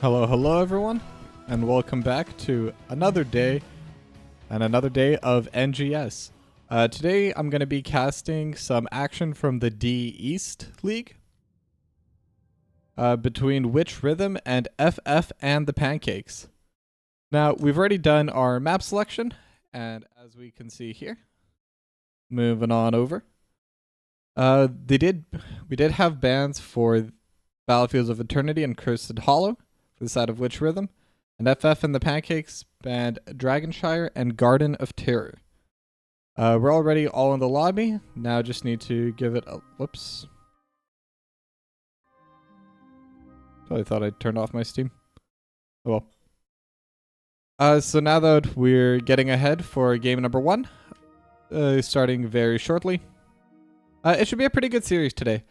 Hello everyone, and welcome back to another day of NGS. Today I'm going to be casting some action from the D East League between Witch Rhythm and FF and the Pancakes. Now, we've already done our map selection, and as we can see here, moving on over, we did have bans for Battlefields of Eternity and Cursed Hollow for the side of Witch Rhythm, and FF and the Pancakes banned Dragonshire and Garden of Terror. We're already all in the lobby. Now just need to give it a... Whoops. Totally thought I turned off my Steam. Oh well. So now that we're getting ahead for game number 1, starting very shortly, it should be a pretty good series today.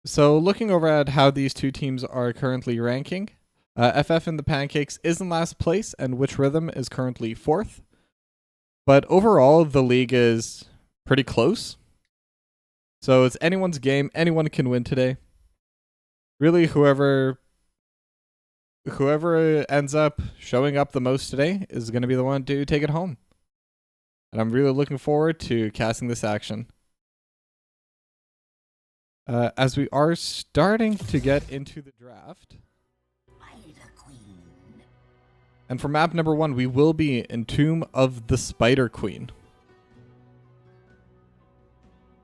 So looking over at how these two teams are currently ranking, FF and the Pancakes is in last place, and Witch Rhythm is currently 4th. But overall, the league is pretty close. So it's anyone's game. Anyone can win today. Really, whoever ends up showing up the most today is going to be the one to take it home. And I'm really looking forward to casting this action. As we are starting to get into the draft. And for map number 1, we will be in Tomb of the Spider Queen.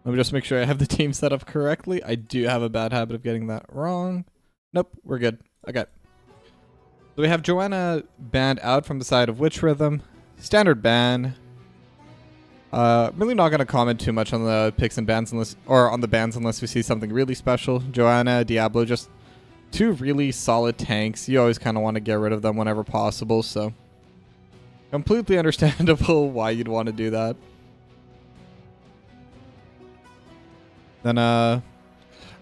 Let me just make sure I have the team set up correctly. I do have a bad habit of getting that wrong. Nope, we're good. Okay. So we have Joanna banned out from the side of Witch Rhythm. Standard ban. Really not going to comment too much on the picks and bans unless we see something really special. Joanna, Diablo, just two really solid tanks. You always kind of want to get rid of them whenever possible, so completely understandable why you'd want to do that. Then I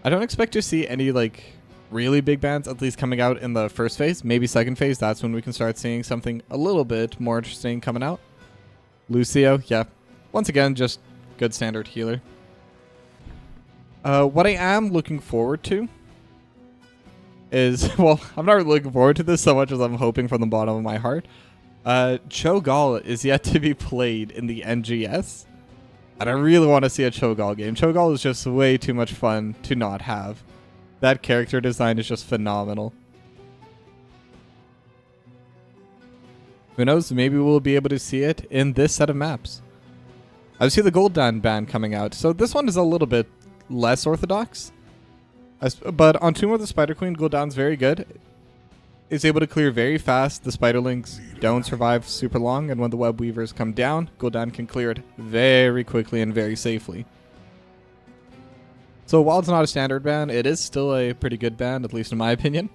don't expect to see any like really big bans, at least coming out in the first phase. Maybe second phase, that's when we can start seeing something a little bit more interesting coming out. Lucio, yeah. Once again, just good standard healer. What I am looking forward to is, well, I'm not really looking forward to this so much as I'm hoping from the bottom of my heart. Cho'Gall is yet to be played in the NGS, and I really want to see a Cho'Gall game. Cho'Gall is just way too much fun to not have. That character design is just phenomenal. Who knows, maybe we'll be able to see it in this set of maps. I see the Gul'dan ban coming out, so this one is a little bit less orthodox. But on Tomb of the Spider Queen, Gul'dan's very good. Is able to clear very fast. The Spiderlings don't survive super long, and when the Web Weavers come down, Gul'dan can clear it very quickly and very safely. So while it's not a standard ban, it is still a pretty good ban, at least in my opinion.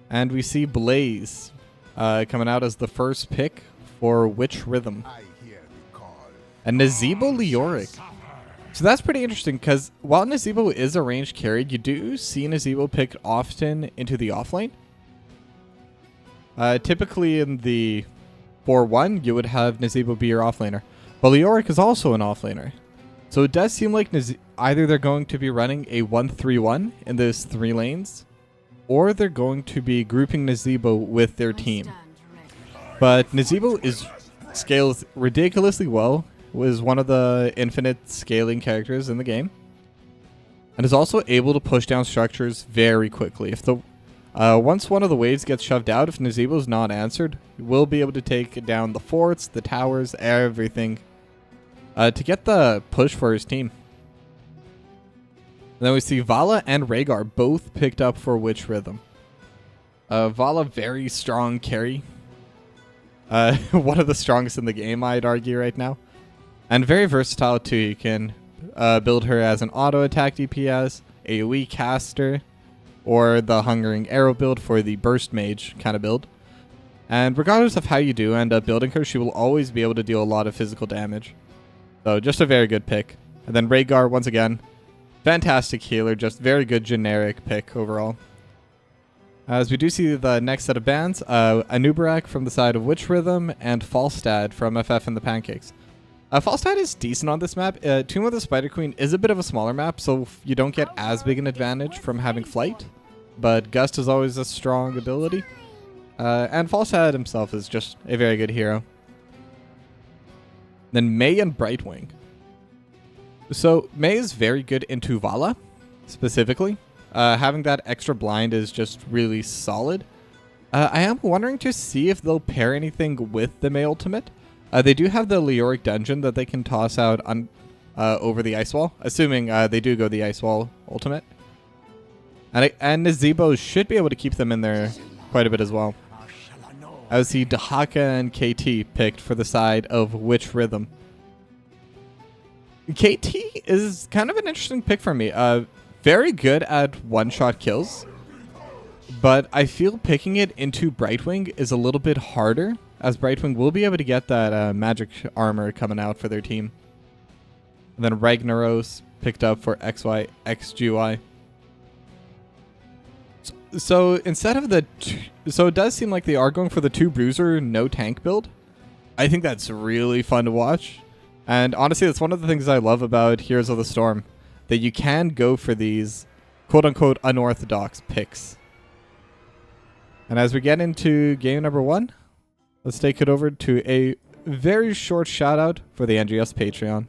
And we see Blaze coming out as the first pick for Witch Rhythm. And Nazeebo Leoric. So that's pretty interesting, because while Nazeebo is a ranged carry, you do see Nazeebo picked often into the offlane. Typically in the 4-1, you would have Nazeebo be your offlaner. But Leoric is also an offlaner. So it does seem like either they're going to be running a 1-3-1 in those 3 lanes, or they're going to be grouping Nazeebo with their team. But Nazeebo scales ridiculously well. Was one of the infinite scaling characters in the game, and is also able to push down structures very quickly. If the once one of the waves gets shoved out, if Nazeebo is not answered, you will be able to take down the forts, the towers, everything, to get the push for his team. And then we see Vala and Rhaegar both picked up for Witch Rhythm. Vala, very strong carry. One of the strongest in the game, I'd argue right now. And very versatile too. You can build her as an auto attack DPS, AoE caster, or the Hungering Arrow build for the Burst Mage kind of build. And regardless of how you do end up building her, she will always be able to deal a lot of physical damage. So just a very good pick. And then Rhaegar, once again, fantastic healer, just very good generic pick overall. As we do see the next set of bans, Anubarak from the side of Witch Rhythm and Falstad from FF and the Pancakes. Falstad is decent on this map. Tomb of the Spider Queen is a bit of a smaller map, so you don't get as big an advantage from having flight. But Gust is always a strong ability. And Falstad himself is just a very good hero. Then Mei and Brightwing. So Mei is very good into Vala, specifically. Having that extra blind is just really solid. I am wondering to see if they'll pair anything with the Mei ultimate. They do have the Leoric dungeon that they can toss out over the ice wall, assuming they do go the ice wall ultimate. And Nazebo should be able to keep them in there quite a bit as well. I would see Dahaka and KT picked for the side of Witch Rhythm. KT is kind of an interesting pick for me. Very good at one-shot kills, but I feel picking it into Brightwing is a little bit harder, as Brightwing will be able to get that magic armor coming out for their team. And then Ragnaros picked up for XGY. So instead of so it does seem like they are going for the 2 bruiser, no tank build. I think that's really fun to watch. And honestly, that's one of the things I love about Heroes of the Storm, that you can go for these quote-unquote unorthodox picks. And as we get into game number 1, let's take it over to a very short shout out for the NGS Patreon.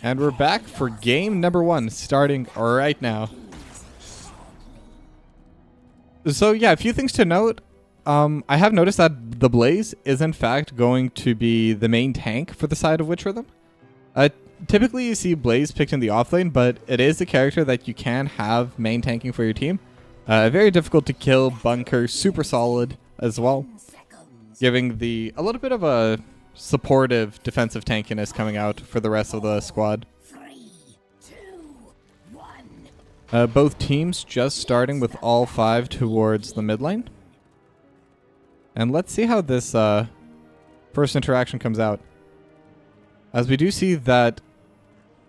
And we're back for game number 1, starting right now. So yeah, a few things to note. I have noticed that the Blaze is in fact going to be the main tank for the side of Witch Rhythm. Typically you see Blaze picked in the offlane, but it is a character that you can have main tanking for your team. Very difficult to kill, bunker, super solid as well, giving a little bit of a supportive defensive tankiness coming out for the rest of the squad. 3, 2, 1. Both teams just starting with all 5 towards the mid lane. And let's see how this first interaction comes out. As we do see that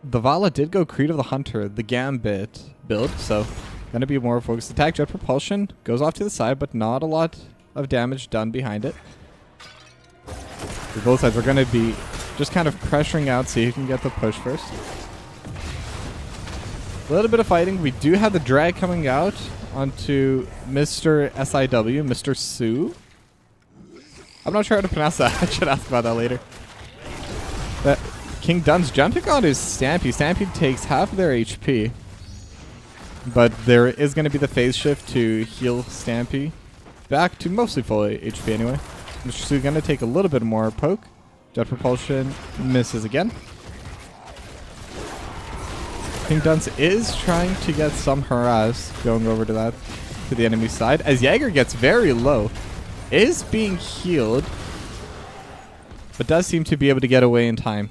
the Vala did go Creed of the Hunter, the Gambit build, so going to be more focused attack. Jet Propulsion goes off to the side, but not a lot of damage done behind it. Both sides are going to be just kind of pressuring out, see who can get the push first. A little bit of fighting. We do have the drag coming out onto Mr. SIW, Mr. Sue. I'm not sure how to pronounce that. I should ask about that later. King Dun's jumping on his Stampy. Stampy takes half of their HP. But there is going to be the phase shift to heal Stampy back to mostly full HP anyway. Mr. Sue going to take a little bit more poke. Jet Propulsion misses again. King Dunce is trying to get some harass going over to the enemy side, as Jaeger gets very low. Is being healed, but does seem to be able to get away in time.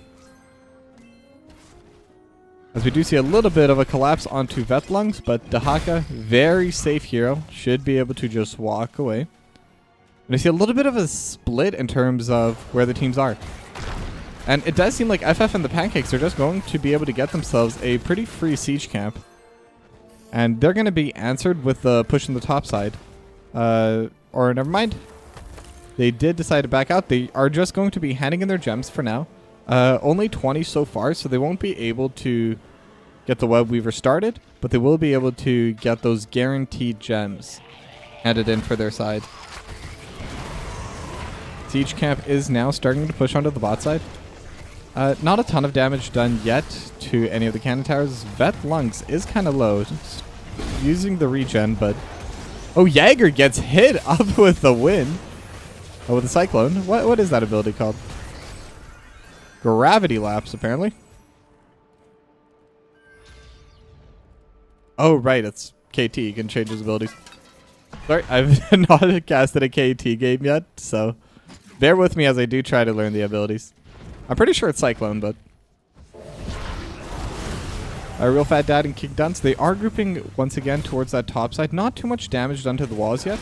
As we do see a little bit of a collapse onto Vetlungs, but Dahaka, very safe hero, should be able to just walk away. And I see a little bit of a split in terms of where the teams are. And it does seem like FF and the Pancakes are just going to be able to get themselves a pretty free siege camp. And they're going to be answered with the push on the top side. Or never mind. They did decide to back out. They are just going to be handing in their gems for now. Only 20 so far, so they won't be able to get the Web Weaver started. But they will be able to get those guaranteed gems handed in for their side. Siege camp is now starting to push onto the bot side. Not a ton of damage done yet to any of the cannon towers. Vet Lungs is kind of low. Just using the regen, but... Oh, Jaeger gets hit up with the wind. Oh, with the Cyclone. What is that ability called? Gravity Lapse, apparently. Oh, right. It's KT. You can change his abilities. Sorry, I've not casted a KT game yet, so bear with me as I do try to learn the abilities. I'm pretty sure it's Cyclone, but... Real Fat Dad and King Dunce, they are grouping once again towards that top side. Not too much damage done to the walls yet.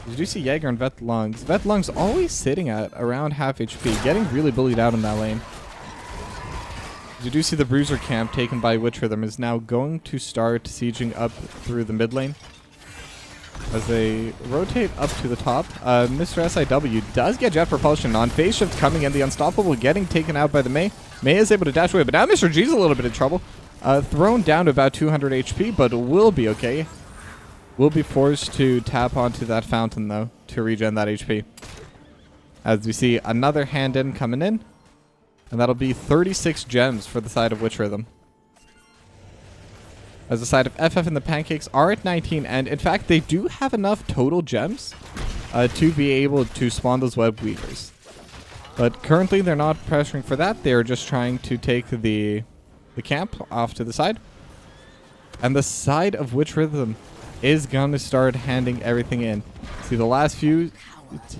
You do see Jaeger and Vet Lungs. Vet Lungs always sitting at around half HP, getting really bullied out in that lane. You do see the Bruiser camp taken by Witch Rhythm is now going to start sieging up through the mid lane. As they rotate up to the top, Mr. SIW does get Jet Propulsion on. Phase Shift coming in, the Unstoppable getting taken out by the Mei. Mei is able to dash away, but now Mr. G's a little bit in trouble. Thrown down to about 200 HP, but will be okay. Will be forced to tap onto that fountain, though, to regen that HP. As we see another hand in coming in. And that'll be 36 gems for the side of Witch Rhythm. As the side of FF and the Pancakes are at 19, and in fact, they do have enough total gems to be able to spawn those Web Weavers. But currently, they're not pressuring for that. They're just trying to take the camp off to the side. And the side of Witch Rhythm is going to start handing everything in. See, the last few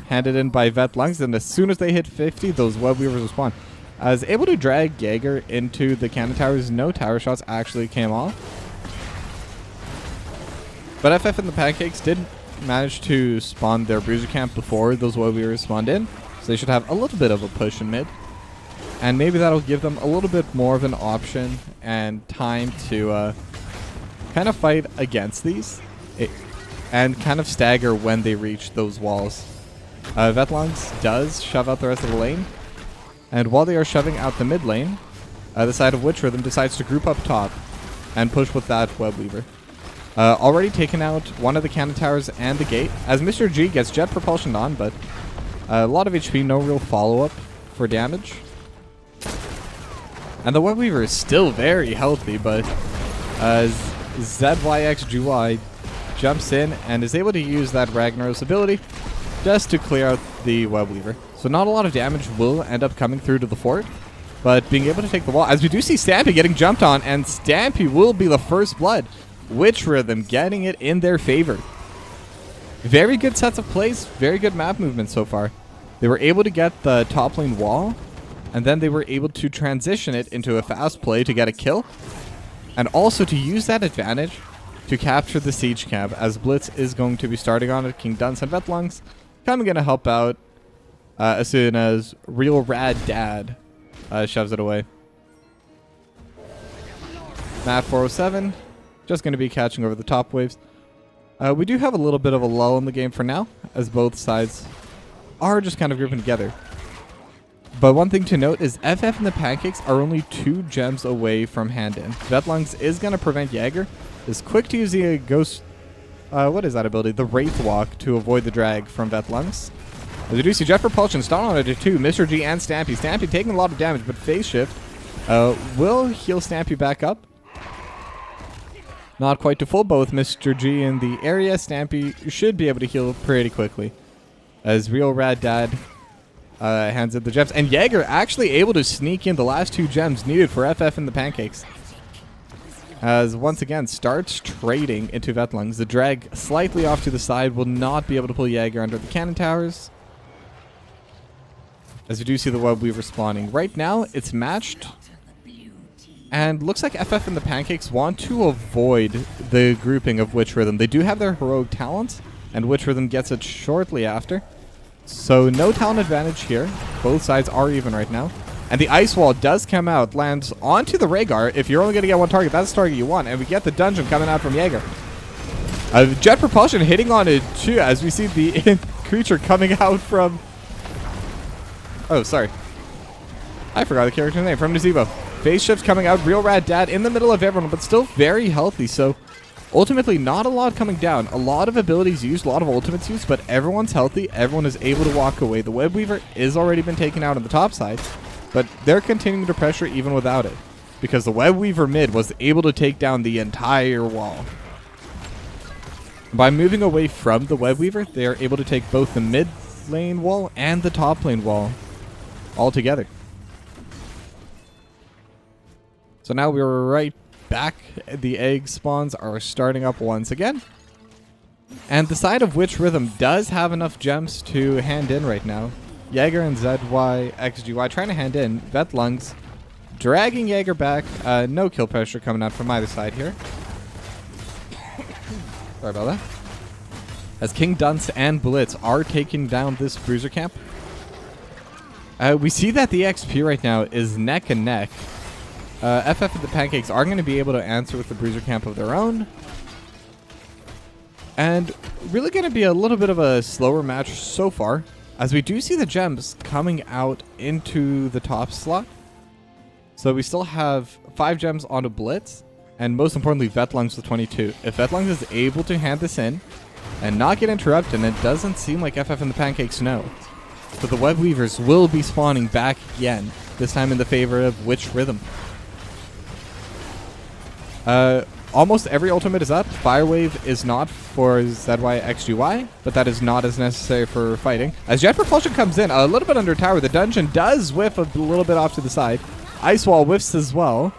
handed in by Vet Lungs, and as soon as they hit 50, those Web Weavers will spawn. As able to drag Jaeger into the cannon towers, no tower shots actually came off. But FF and the Pancakes did manage to spawn their Bruiser camp before those Web Weavers spawned in. So they should have a little bit of a push in mid. And maybe that'll give them a little bit more of an option and time to kind of fight against these. And kind of stagger when they reach those walls. Vetlungs does shove out the rest of the lane. And while they are shoving out the mid lane, the side of Witch Rhythm decides to group up top and push with that Web Weaver. Already taken out one of the cannon towers and the gate, as Mr. G gets Jet Propulsion on, but a lot of HP, no real follow-up for damage. And the Web Weaver is still very healthy, but ZYX July jumps in and is able to use that Ragnaros ability just to clear out the Web Weaver. So not a lot of damage will end up coming through to the fort, but being able to take the wall, as we do see Stampy getting jumped on, and Stampy will be the first blood. Witch Rhythm getting it in their favor. Very good sets of plays, very good map movement so far. They were able to get the top lane wall, and then they were able to transition it into a fast play to get a kill, and also to use that advantage to capture the siege camp, as Blitz is going to be starting on it. King Dunce and Vetlungs coming in to help out as soon as Real Rad Dad shoves it away. Matt 407 just going to be catching over the top waves. We do have a little bit of a lull in the game for now, as both sides are just kind of grouping together. But one thing to note is FF and the Pancakes are only 2 gems away from hand-in. Vetlungs is going to prevent Jaeger. Is quick to use the Ghost... what is that ability? The Wraith Walk to avoid the drag from Vetlungs. As we do see Jet Propulsion stun on it to 2. Mr. G and Stampy. Stampy taking a lot of damage, but Phase Shift will heal Stampy back up. Not quite to full, but with Mr. G in the area, Stampy should be able to heal pretty quickly. As Real Rad Dad hands in the gems. And Jaeger actually able to sneak in the last 2 gems needed for FF and the Pancakes. As once again starts trading into Vetlungs. The drag slightly off to the side will not be able to pull Jaeger under the cannon towers. As you do see the Web Weaver spawning. Right now, it's matched. And looks like FF and the Pancakes want to avoid the grouping of Witch Rhythm. They do have their heroic talents, and Witch Rhythm gets it shortly after. So no talent advantage here. Both sides are even right now. And the Ice Wall does come out, lands onto the Rhaegar. If you're only going to get one target, that's the target you want. And we get the dungeon coming out from Jaeger. Jet Propulsion hitting on it too, as we see the creature coming out from... Oh, sorry. I forgot the character's name. From Nazebo. Phase Shift coming out. Real Rad Dad in the middle of everyone, but still very healthy. So ultimately, not a lot coming down. A lot of abilities used, a lot of ultimates used, but everyone's healthy. Everyone is able to walk away. The Web Weaver is already been taken out on the top side, but they're continuing to pressure even without it, because the Web Weaver mid was able to take down the entire wall. By moving away from the Web Weaver, they are able to take both the mid lane wall and the top lane wall all together. So now we're right back. The egg spawns are starting up once again. And the side of Witch Rhythm does have enough gems to hand in right now. Jaeger and ZYXGY trying to hand in. Vetlungs dragging Jaeger back. No kill pressure coming out from either side here. Sorry about that. As King Dunce and Blitz are taking down this bruiser camp. We see that the XP right now is neck and neck. FF and the Pancakes are going to be able to answer with the bruiser camp of their own. And really going to be a little bit of a slower match so far, as we do see the gems coming out into the top slot. So we still have 5 gems onto Blitz, and most importantly, Vetlungs with 22. If Vetlungs is able to hand this in and not get interrupted, and it doesn't seem like FF and the Pancakes know, so the Web Weavers will be spawning back again, this time in the favor of Witch Rhythm. Almost every ultimate is up. Fire Wave is not for ZYXGY, but that is not as necessary for fighting. As Jet Propulsion comes in, a little bit under tower, the dungeon does whiff a little bit off to the side. Ice Wall whiffs as well.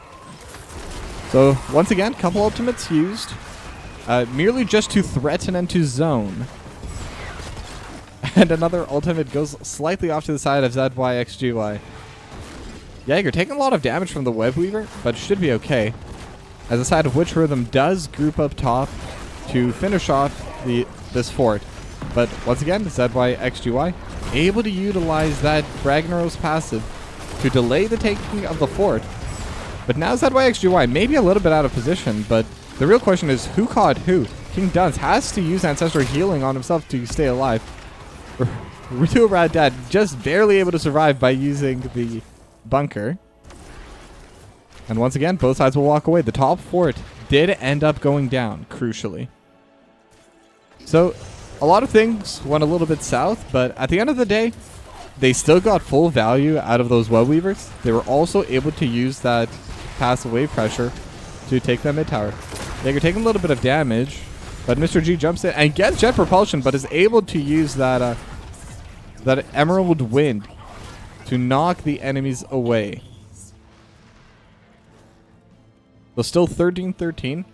So, once again, couple ultimates used. Merely just to threaten and to zone. And another ultimate goes slightly off to the side of ZYXGY. Jaeger taking a lot of damage from the Web Weaver, but should be okay. As the side of Witch Rhythm does group up top to finish off this fort. But once again, ZYXGY able to utilize that Ragnaros passive to delay the taking of the fort. But now ZYXGY may be a little bit out of position, but the real question is who caught who? King Dunce has to use Ancestral Healing on himself to stay alive. Real Rad Dad just barely able to survive by using the bunker. And once again, both sides will walk away. The top fort did end up going down, crucially. So, a lot of things went a little bit south, but at the end of the day, they still got full value out of those Web Weavers. They were also able to use that passive wave pressure to take them mid-tower. Jaeger taking a little bit of damage, but Mr. G jumps in and gets Jet Propulsion, but is able to use that Emerald Wind to knock the enemies away. So still 13-13.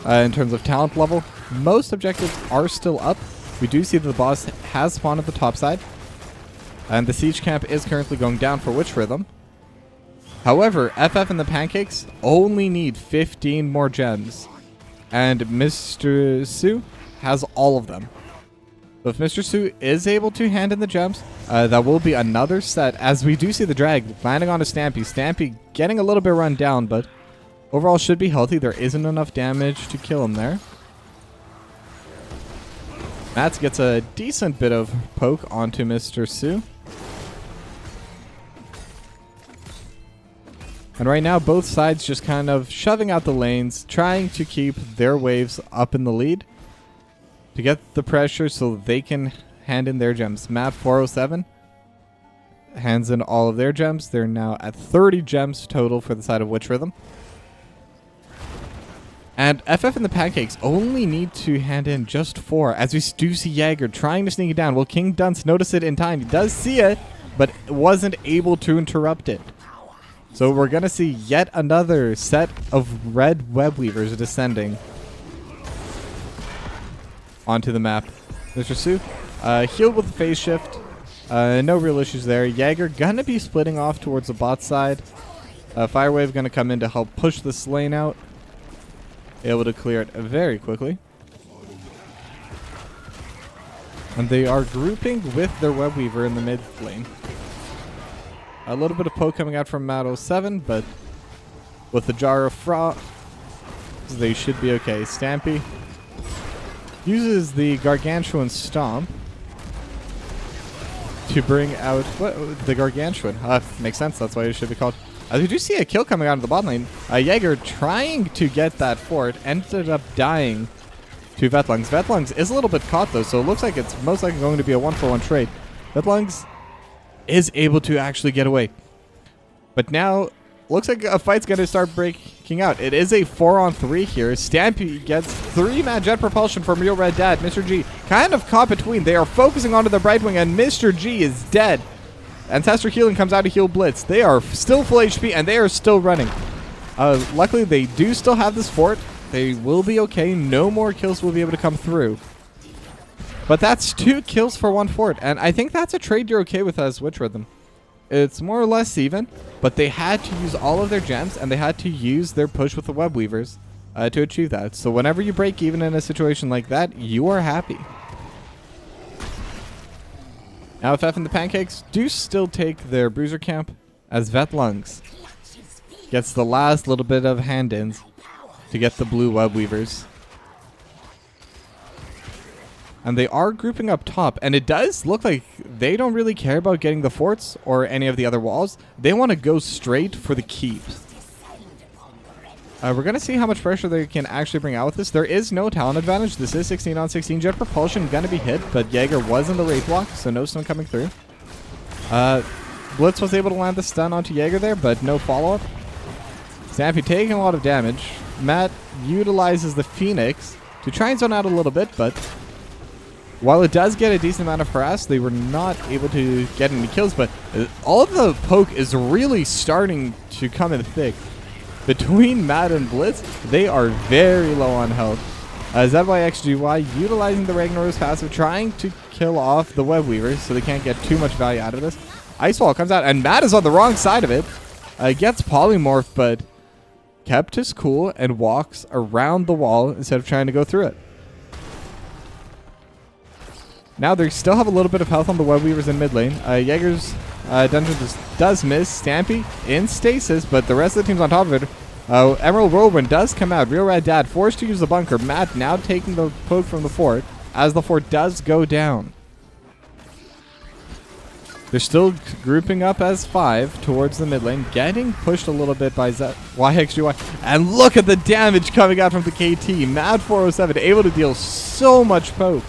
In terms of talent level, most objectives are still up. We do see that the boss has spawned at the top side. And the siege camp is currently going down for Witch Rhythm. However, FF and the Pancakes only need 15 more gems. And Mr. Su has all of them. So if Mr. Su is able to hand in the gems, that will be another set, as we do see the drag landing on a Stampy. Stampy getting a little bit run down, but overall should be healthy. There isn't enough damage to kill him there. Mats gets a decent bit of poke onto Mr. Su. And right now, both sides just kind of shoving out the lanes, trying to keep their waves up in the lead to get the pressure so they can hand in their gems. Map 407 hands in all of their gems. They're now at 30 gems total for the side of Witch Rhythm. And FF and the Pancakes only need to hand in just 4, as we do see Jaeger trying to sneak it down. Will King Dunce notice it in time? He does see it, but wasn't able to interrupt it. So we're going to see yet another set of red Web Weavers descending onto the map. Mr. Su, healed with the phase shift. No real issues there. Jaeger going to be splitting off towards the bot side. Firewave going to come in to help push this lane out. Able to clear it very quickly. And they are grouping with their Web Weaver in the mid lane. A little bit of poke coming out from Mat 07, but with the Jar of Frost, they should be okay. Stampy uses the Gargantuan Stomp to bring out the Gargantuan. Makes sense, that's why it should be called. As we do see a kill coming out of the bot lane. Jaeger trying to get that fort ended up dying to Vetlungs. Vetlungs is a little bit caught though, so it looks like it's most likely going to be a 1-for-1 trade. Vetlungs is able to actually get away. But now, looks like a fight's going to start breaking out. It is a 4-on-3 here. Stampy gets 3-man jet propulsion from Real Red Dad. Mr. G kind of caught between. They are focusing onto the Brightwing, and Mr. G is dead. Ancestor Healing comes out to heal Blitz. They are still full HP, and they are still running. Luckily, they do still have this fort. They will be okay. No more kills will be able to come through. But that's 2 kills for 1 fort, and I think that's a trade you're okay with as Witch Rhythm. It's more or less even, but they had to use all of their gems, and they had to use their push with the Web Weavers to achieve that. So whenever you break even in a situation like that, you are happy. Now FF and the Pancakes do still take their Bruiser Camp, as Vetlungs gets the last little bit of hand-ins to get the blue Web Weavers. And they are grouping up top, and it does look like they don't really care about getting the forts or any of the other walls. They want to go straight for the keep. We're going to see how much pressure they can actually bring out with this. There is no talent advantage. This is 16 on 16. Jet Propulsion going to be hit, but Jaeger was in the Wraith Walk, so no stun coming through. Blitz was able to land the stun onto Jaeger there, but no follow-up. Stampy taking a lot of damage. Matt utilizes the Phoenix to try and zone out a little bit, but while it does get a decent amount of harass, they were not able to get any kills, but all of the poke is really starting to come in thick. Between Matt and Blitz, they are very low on health. ZYXGY utilizing the Ragnarok's passive, trying to kill off the Web Weavers so they can't get too much value out of this. Ice Wall comes out, and Matt is on the wrong side of it. Gets polymorph, but kept his cool and walks around the wall instead of trying to go through it. Now they still have a little bit of health on the Web Weavers in mid lane. Jaeger's dungeon does miss. Stampy in stasis, but the rest of the team's on top of it. Emerald Whirlwind does come out. Real Red Dad forced to use the bunker. Matt now taking the poke from the fort as the fort does go down. They're still grouping up as 5 towards the mid lane, getting pushed a little bit by YXGY. And look at the damage coming out from the KT. Mad 407 able to deal so much poke.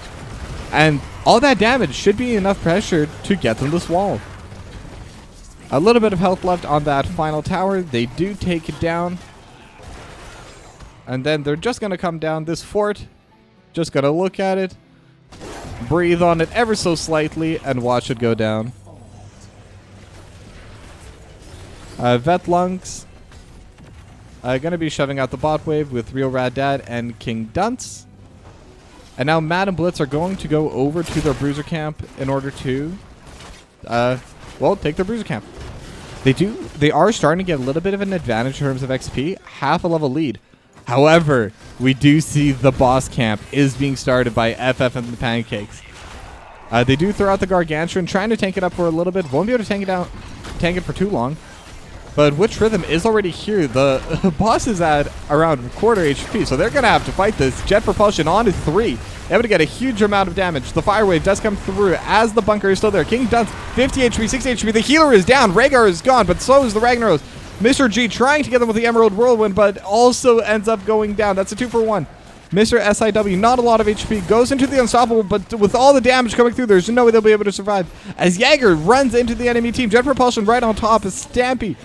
And all that damage should be enough pressure to get them this wall. A little bit of health left on that final tower. They do take it down. And then they're just going to come down this fort. Just going to look at it. Breathe on it ever so slightly and watch it go down. Vetlungs going to be shoving out the bot wave with Real Rad Dad and King Dunce. And now Matt and Blitz are going to go over to their Bruiser Camp in order to, take their Bruiser Camp. They are starting to get a little bit of an advantage in terms of XP, half a level lead. However, we do see the boss camp is being started by FF and the Pancakes. They do throw out the Gargantuan, trying to tank it up for a little bit. Won't be able to tank it for too long. But Witch Rhythm is already here. The boss is at around quarter HP, so they're going to have to fight this. Jet Propulsion on to 3. Able to get a huge amount of damage. The Fire Wave does come through as the bunker is still there. King Dunce, 50 HP, 60 HP. The healer is down. Rhaegar is gone, but so is the Ragnaros. Mr. G trying to get them with the Emerald Whirlwind, but also ends up going down. That's a 2 for 1. Mr. SIW, not a lot of HP, goes into the Unstoppable, but with all the damage coming through, there's no way they'll be able to survive. As Jaeger runs into the enemy team, Jet Propulsion right on top as Stampy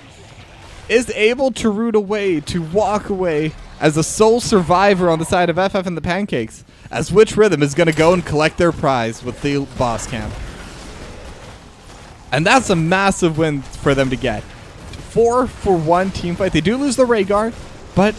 is able to root away, to walk away as the sole survivor on the side of FF and the Pancakes, as Witch Rhythm is going to go and collect their prize with the boss camp. And that's a massive win for them to get. 4 for 1 team fight. They do lose the Rhaegar, but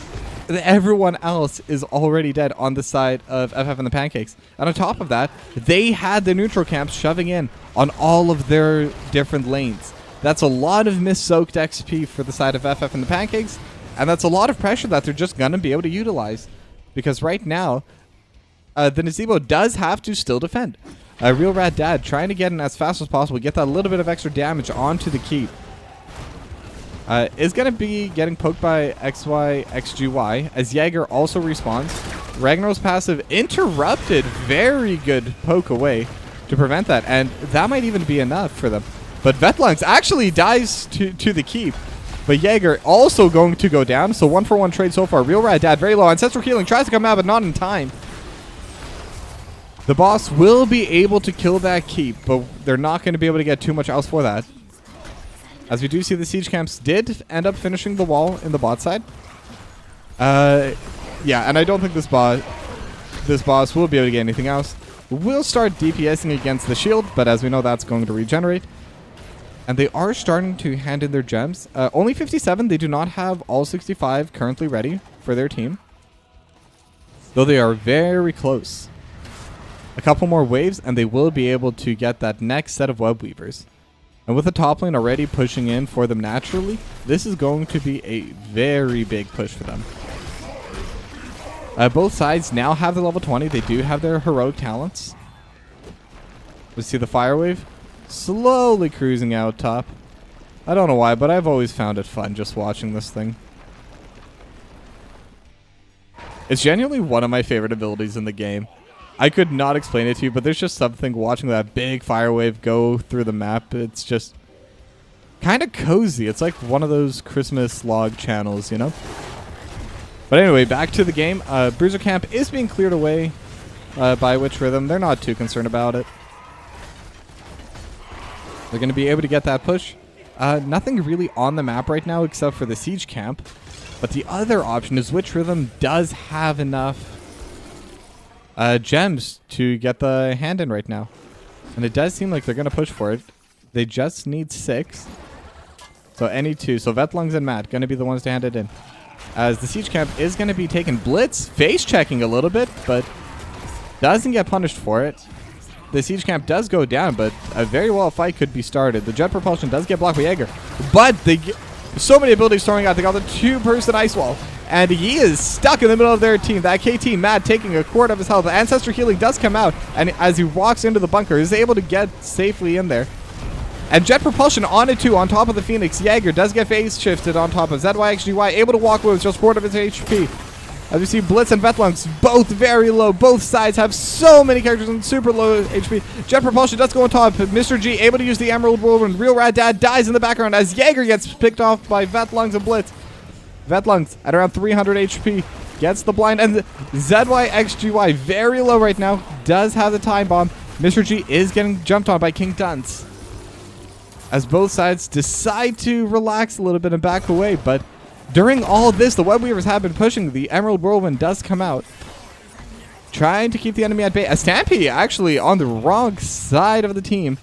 everyone else is already dead on the side of FF and the Pancakes. And on top of that, they had the neutral camps shoving in on all of their different lanes. That's a lot of mis-soaked XP for the side of FF and the Pancakes, and that's a lot of pressure that they're just going to be able to utilize. Because right now, the Nazebo does have to still defend. Real Rad Dad trying to get in as fast as possible, get that little bit of extra damage onto the keep. Is going to be getting poked by XYXGY, as Jaeger also respawns. Ragnarok's passive interrupted, very good poke away to prevent that, and that might even be enough for them. But Vetlungs actually dies to the keep. But Jaeger also going to go down. So 1 for 1 trade so far. Real Rad Dad very low. Ancestral Healing tries to come out, but not in time. The boss will be able to kill that keep, but they're not going to be able to get too much else for that. As we do see the siege camps did end up finishing the wall in the bot side. Yeah, and I don't think this boss will be able to get anything else. We'll start DPSing against the shield, but as we know, that's going to regenerate. And they are starting to hand in their gems. Only 57. They do not have all 65 currently ready for their team. Though they are very close. A couple more waves and they will be able to get that next set of web weavers. And with the top lane already pushing in for them naturally, this is going to be a very big push for them. Both sides now have the level 20. They do have their heroic talents. Let's see the fire wave. Slowly cruising out top. I don't know why, but I've always found it fun just watching this thing. It's genuinely one of my favorite abilities in the game. I could not explain it to you, but there's just something watching that big fire wave go through the map. It's just kind of cozy. It's like one of those Christmas log channels, you know? But anyway, back to the game. Bruiser Camp is being cleared away by Witch Rhythm. They're not too concerned about it. They're going to be able to get that push. Nothing really on the map right now except for the Siege Camp. But the other option is Witch Rhythm does have enough gems to get the hand in right now. And it does seem like they're going to push for it. They just need 6. So any 2. So Vetlungs and Matt going to be the ones to hand it in. As the Siege Camp is going to be taking Blitz, face checking a little bit, but doesn't get punished for it. The Siege Camp does go down, but a very well fight could be started. The Jet Propulsion does get blocked by Jaeger, but they get so many abilities throwing out. They got the 2-person Ice Wall, and he is stuck in the middle of their team. That KT Matt taking a quart of his health. Ancestor Healing does come out, and as he walks into the bunker, is able to get safely in there. And Jet Propulsion on it too, on top of the Phoenix. Jaeger does get phase shifted on top of ZYXGY, able to walk away with just 4 of his HP. As we see Blitz and Vetlungs, both very low. Both sides have so many characters in super low HP. Jet Propulsion does go on top. Mr. G able to use the Emerald Whirlwind. Real Rad Dad dies in the background as Jaeger gets picked off by Vetlungs and Blitz. Vetlungs at around 300 HP gets the blind. And ZYXGY very low right now. Does have the time bomb. Mr. G is getting jumped on by King Dunce. As both sides decide to relax a little bit and back away, but during all of this, the Web Weavers have been pushing. The Emerald Whirlwind does come out, trying to keep the enemy at bay. A Stampy, actually on the wrong side of the team,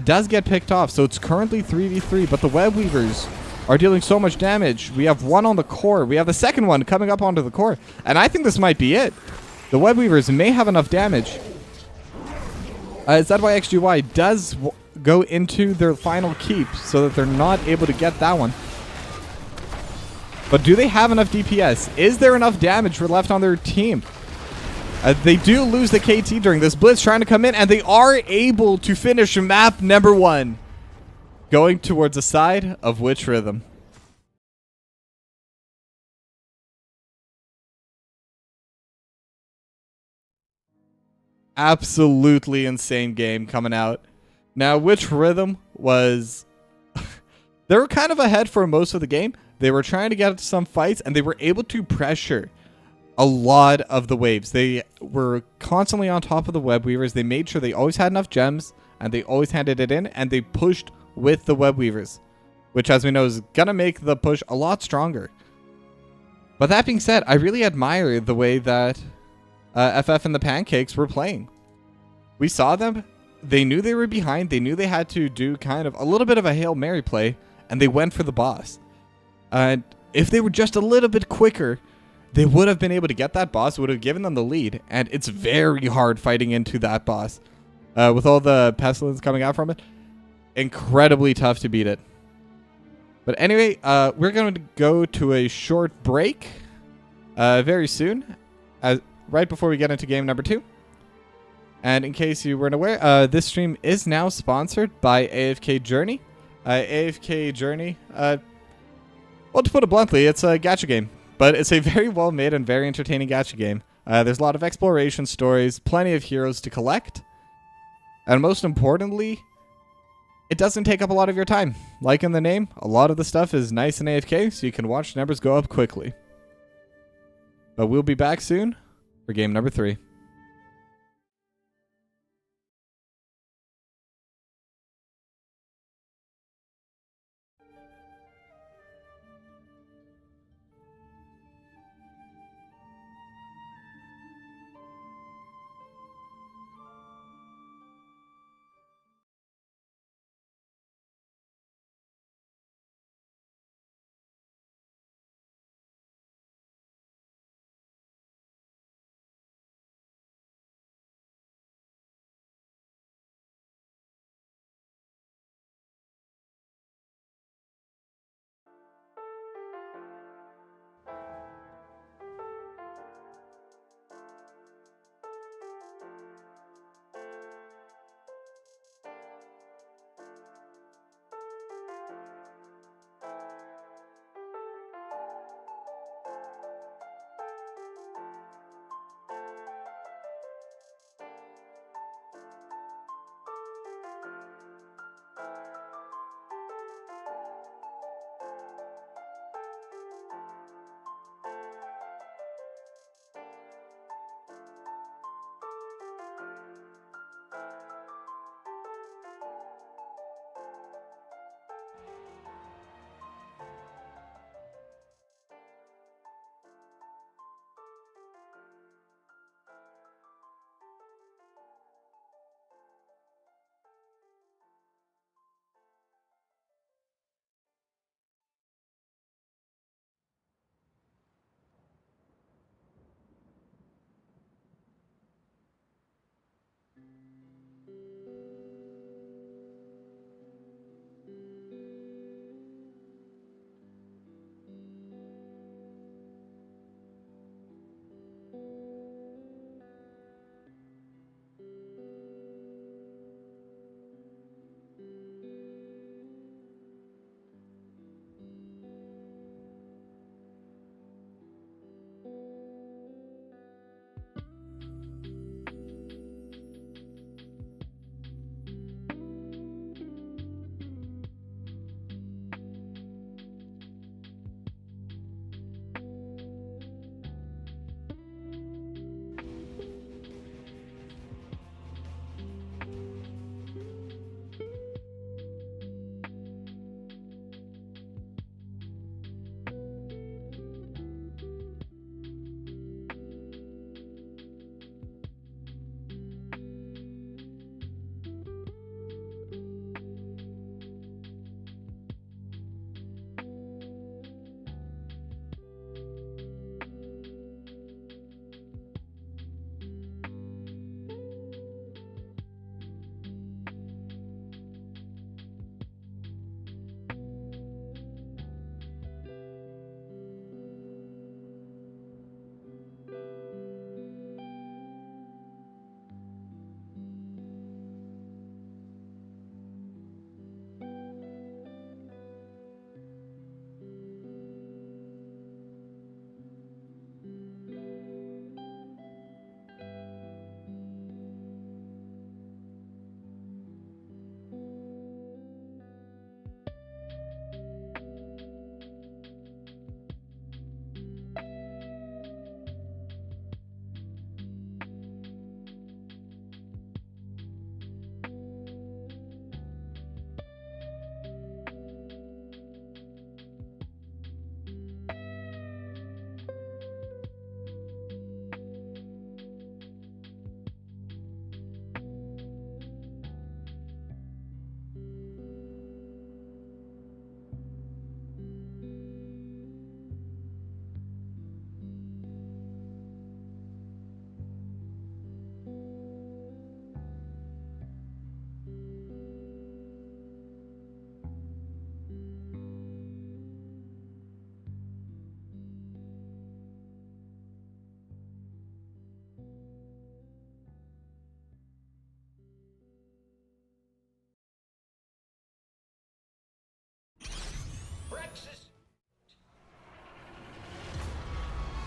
does get picked off. So it's currently 3v3, but the Web Weavers are dealing so much damage. We have one on the core. We have the second one coming up onto the core. And I think this might be it. The Web Weavers may have enough damage. ZYXGY does go into their final keep so that they're not able to get that one. But do they have enough DPS? Is there enough damage left on their team? They do lose the KT during this. Blitz trying to come in, and they are able to finish map number 1. Going towards the side of Witch Rhythm. Absolutely insane game coming out. Now, Witch Rhythm was... they were kind of ahead for most of the game. They were trying to get into some fights, and they were able to pressure a lot of the waves. They were constantly on top of the Web Weavers. They made sure they always had enough gems, and they always handed it in, and they pushed with the Web Weavers, which, as we know, is going to make the push a lot stronger. But that being said, I really admire the way that FF and the Pancakes were playing. We saw them. They knew they were behind. They knew they had to do kind of a little bit of a Hail Mary play, and they went for the boss. And if they were just a little bit quicker, they would have been able to get that boss, would have given them the lead. And it's very hard fighting into that boss. With all the pestilence coming out from it, incredibly tough to beat it. But anyway, we're going to go to a short break very soon, right before we get into game number 2. And in case you weren't aware, this stream is now sponsored by AFK Journey. AFK Journey, well, to put it bluntly, it's a gacha game, but it's a very well made and very entertaining gacha game. There's a lot of exploration stories, plenty of heroes to collect, and most importantly, it doesn't take up a lot of your time. Like in the name, a lot of the stuff is nice and AFK, so you can watch numbers go up quickly. But we'll be back soon for game number 3.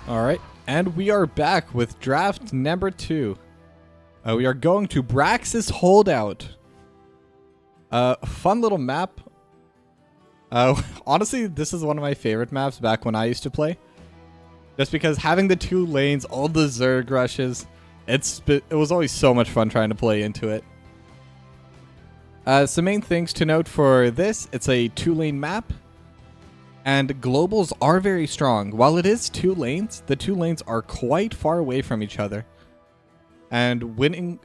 All right, and we are back with draft number 2. We are going to Brax's Holdout. Fun little map. Honestly, this is one of my favorite maps back when I used to play. Just because having the 2 lanes, all the Zerg rushes, it was always so much fun trying to play into it. Some main things to note for this, it's a 2-lane map. And globals are very strong. While it is 2 lanes, the 2 lanes are quite far away from each other. And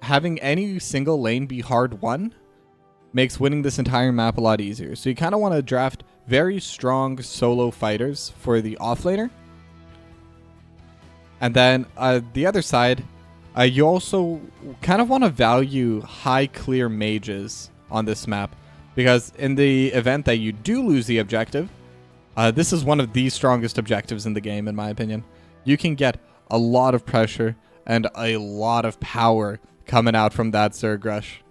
having any single lane be hard won makes winning this entire map a lot easier. So you kind of want to draft very strong solo fighters for the offlaner. And then the other side, you also kind of want to value high clear mages on this map. Because in the event that you do lose the objective, this is one of the strongest objectives in the game, in my opinion. You can get a lot of pressure and a lot of power coming out from that Zerg rush.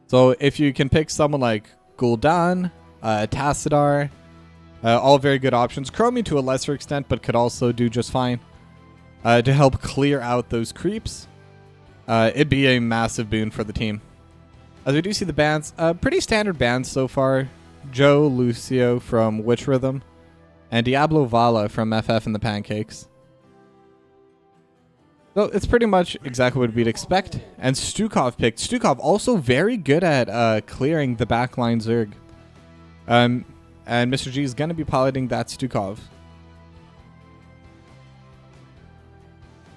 So if you can pick someone like Gul'dan, Tassadar, all very good options. Chromi to a lesser extent, but could also do just fine. To help clear out those creeps, it'd be a massive boon for the team. As we do see the bans, pretty standard bans so far. Joe Lucio from Witch Rhythm, and Diablo Vala from FF and the Pancakes. So it's pretty much exactly what we'd expect. And Stukov picked. Stukov also very good at clearing the backline Zerg. And Mr. G is going to be piloting that Stukov.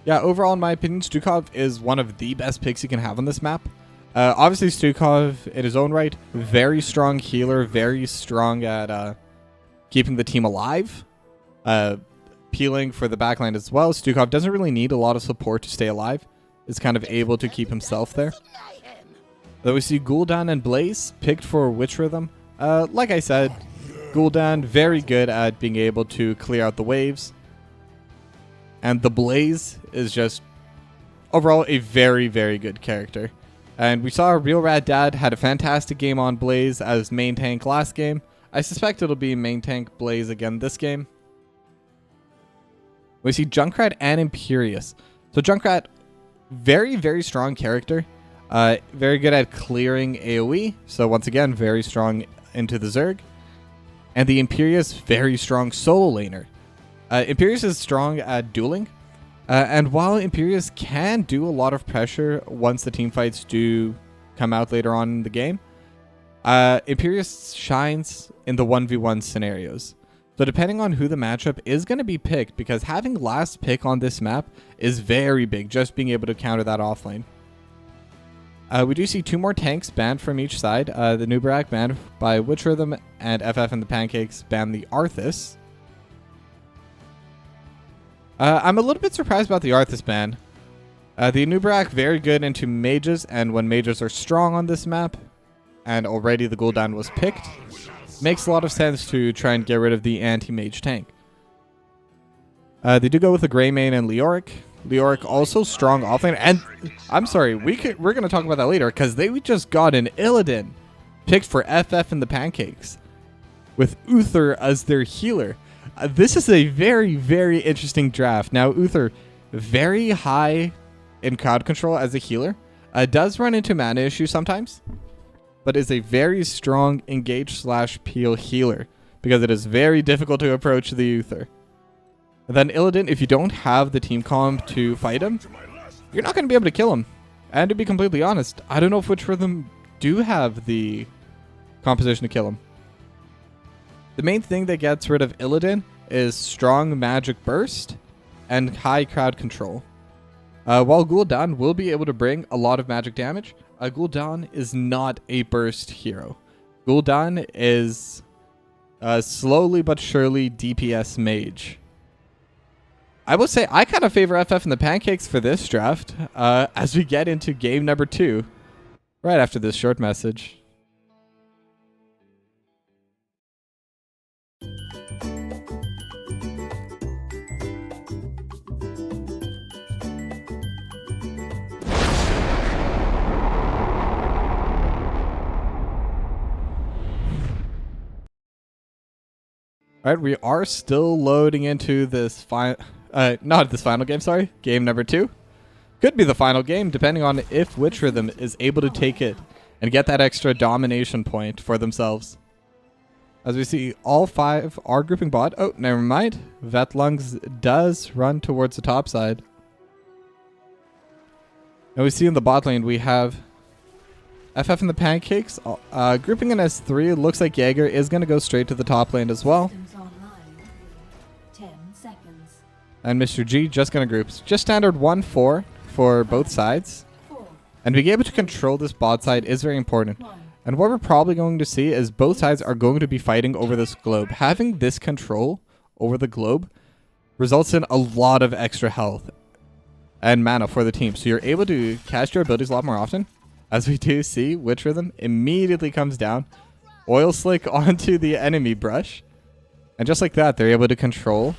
Yeah, overall, in my opinion, Stukov is one of the best picks you can have on this map. Obviously, Stukov, in his own right, very strong healer, very strong at keeping the team alive, peeling for the backline as well. Stukov doesn't really need a lot of support to stay alive. Is kind of able to keep himself there. Then we see Gul'dan and Blaze picked for Witch Rhythm. Like I said, Gul'dan very good at being able to clear out the waves. And the Blaze is just overall a very, very good character. And we saw Real Rad Dad had a fantastic game on Blaze as main tank last game. I suspect it'll be main tank Blaze again this game. We see Junkrat and Imperius. So Junkrat, very, very strong character. Very good at clearing AoE. So once again, very strong into the Zerg. And the Imperius, very strong solo laner. Imperius is strong at dueling. And while Imperius can do a lot of pressure once the team fights do come out later on in the game, Imperius shines in the 1v1 scenarios. So depending on who the matchup is going to be picked, because having last pick on this map is very big, just being able to counter that offlane. We do see 2 more tanks banned from each side. The Nubarak banned by Witch Rhythm, and FF and the Pancakes banned the Arthas. I'm a little bit surprised about the Arthas ban. The Nubarak very good into mages, and when mages are strong on this map, and already the Gul'dan was picked, makes a lot of sense to try and get rid of the anti-mage tank. They do go with the Greymane and Leoric. Leoric also strong offlane, and I'm sorry, we're going to talk about that later, because we just got an Illidan picked for FF and the Pancakes, with Uther as their healer. This is a very, very interesting draft. Now, Uther, very high in crowd control as a healer. Does run into mana issues sometimes, but is a very strong engage/peel healer, because it is very difficult to approach the Uther. And then Illidan, if you don't have the team comp to fight him, you're not going to be able to kill him. And to be completely honest, I don't know if Witch Rhythm do have the composition to kill him. The main thing that gets rid of Illidan is strong magic burst and high crowd control. While Gul'dan will be able to bring a lot of magic damage, Gul'dan is not a burst hero. Gul'dan is slowly but surely DPS mage. I will say I kind of favor FF and the Pancakes for this draft as we get into game number 2 right after this short message. All right, we are still loading into this not this final game, sorry. Game number 2. Could be the final game, depending on if Witch Rhythm is able to take it and get that extra domination point for themselves. As we see, all 5 are grouping bot. Oh, never mind. Vetlungs does run towards the top side. And we see in the bot lane, we have FF and the Pancakes grouping in S3. It looks like Jaeger is going to go straight to the top lane as well. 10 seconds. And Mr. G just going to group. Just standard 1-4 for both sides. And being able to control this bot side is very important. And what we're probably going to see is both sides are going to be fighting over this globe. Having this control over the globe results in a lot of extra health and mana for the team. So you're able to cast your abilities a lot more often. As we do see, Witch Rhythm immediately comes down. Oil Slick onto the enemy brush. And just like that, they're able to control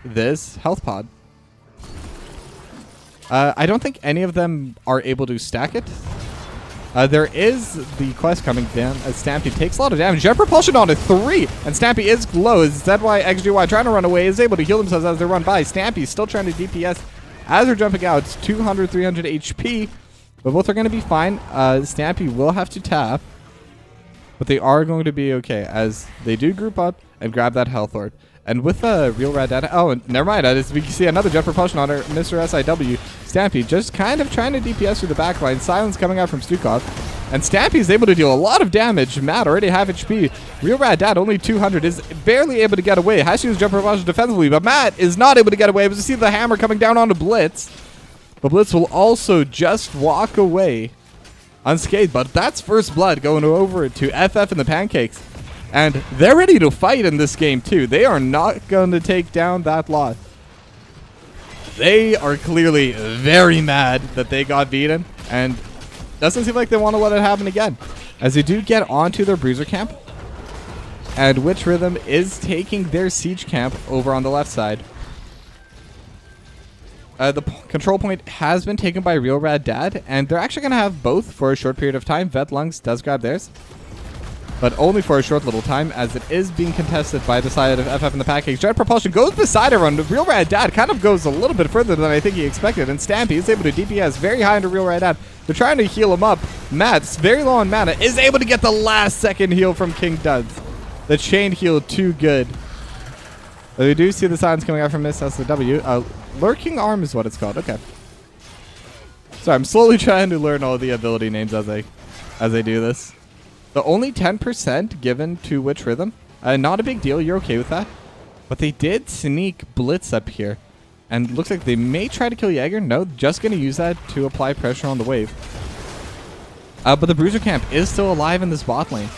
this health pod. I don't think any of them are able to stack it. There is the quest coming down as Stampy takes a lot of damage. Jet Propulsion on a 3, and Stampy is low. ZY, XGY trying to run away, is able to heal themselves as they run by. Stampy still trying to DPS as they're jumping out. It's 200, 300 HP, but both are going to be fine. Stampy will have to tap, but they are going to be okay as they do group up and grab that health orb. And with the real rad data, oh, never mind. As we can see another Jet Propulsion on her, Mr. SIW. Stampy just kind of trying to DPS through the backline. Silence coming out from Stukov. And Stampy is able to deal a lot of damage. Matt already half HP. Real Rad Dad only 200 is barely able to get away. Has to use Jet Propulsion defensively, but Matt is not able to get away. As we see the hammer coming down onto Blitz. But Blitz will also just walk away unscathed. But that's first blood going over to FF and the Pancakes. And they're ready to fight in this game too. They are not going to take down that lot. They are clearly very mad that they got beaten, and doesn't seem like they want to let it happen again. As they do get onto their bruiser camp, and Witch Rhythm is taking their siege camp over on the left side. The control point has been taken by Real Rad Dad, and they're actually going to have both for a short period of time. Vetlungs does grab theirs, but only for a short little time, as it is being contested by the side of FF and the Pancakes. Jet Propulsion goes beside everyone. Real Rad Dad kind of goes a little bit further than I think he expected, and Stampy is able to DPS very high into Real Rad Dad. They're trying to heal him up. Matt's very low on mana, is able to get the last second heal from King Duds. The chain heal too good. We do see the signs coming out from Miss SW. Lurking Arm is what it's called. Okay. Sorry, I'm slowly trying to learn all the ability names as I do this. The only 10% given to Witch Rhythm. Not a big deal. You're okay with that. But they did sneak Blitz up here. And looks like they may try to kill Jaeger. No, just going to use that to apply pressure on the wave. But the Bruiser Camp is still alive in this bot lane.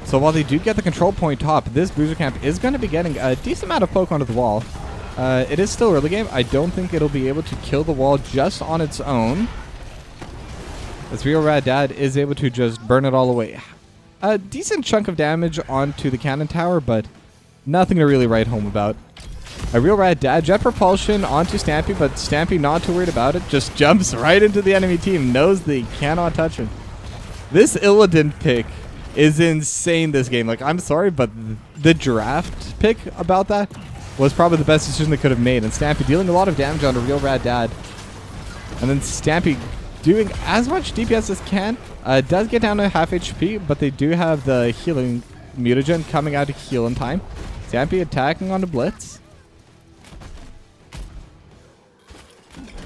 So while they do get the control point top, this Bruiser Camp is going to be getting a decent amount of poke onto the wall. It is still early game. I don't think it'll be able to kill the wall just on its own. As Real Rad Dad is able to just burn it all away. A decent chunk of damage onto the cannon tower, but nothing to really write home about. A Real Rad Dad, Jet Propulsion onto Stampy, but Stampy not too worried about it. Just jumps right into the enemy team. Knows they cannot touch him. This Illidan pick is insane this game. Like, I'm sorry, but the draft pick about that was probably the best decision they could have made. And Stampy dealing a lot of damage on a Real Rad Dad. And then Stampy doing as much DPS as can. Does get down to half HP, but they do have the healing mutagen coming out to heal in time. Stampy attacking on the Blitz.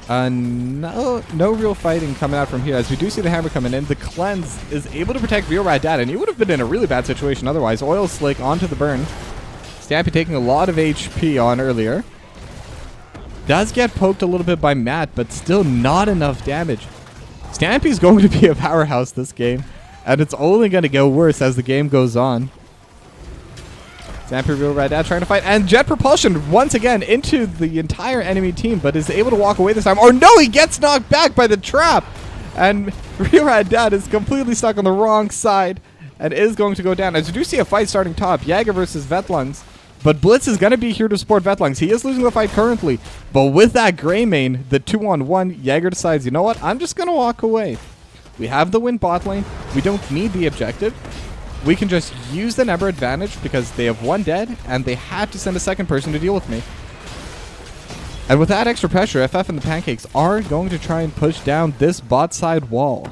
No real fighting coming out from here, as we do see the hammer coming in. The cleanse is able to protect Real Rad Dad, and he would have been in a really bad situation otherwise. Oil Slick onto the burn. Stampy taking a lot of HP on earlier. Does get poked a little bit by Matt, but still not enough damage. Stampy's going to be a powerhouse this game, and it's only going to get worse as the game goes on. Stampy, Real Rad Dad trying to fight, and Jet Propulsion once again into the entire enemy team, but is able to walk away this time. Or no, he gets knocked back by the trap, and Real Rad Dad is completely stuck on the wrong side and is going to go down. As you do see a fight starting top, Jaeger versus Vetlungs, but Blitz is going to be here to support Vetlungs. He is losing the fight currently, but with that Greymane, the 2-on-1, Jaeger decides, you know what, I'm just going to walk away. We have the win bot lane. We don't need the objective. we can just use the number advantage because they have one dead and they had to send a second person to deal with me. And with that extra pressure, FF and the Pancakes are going to try and push down this bot side wall.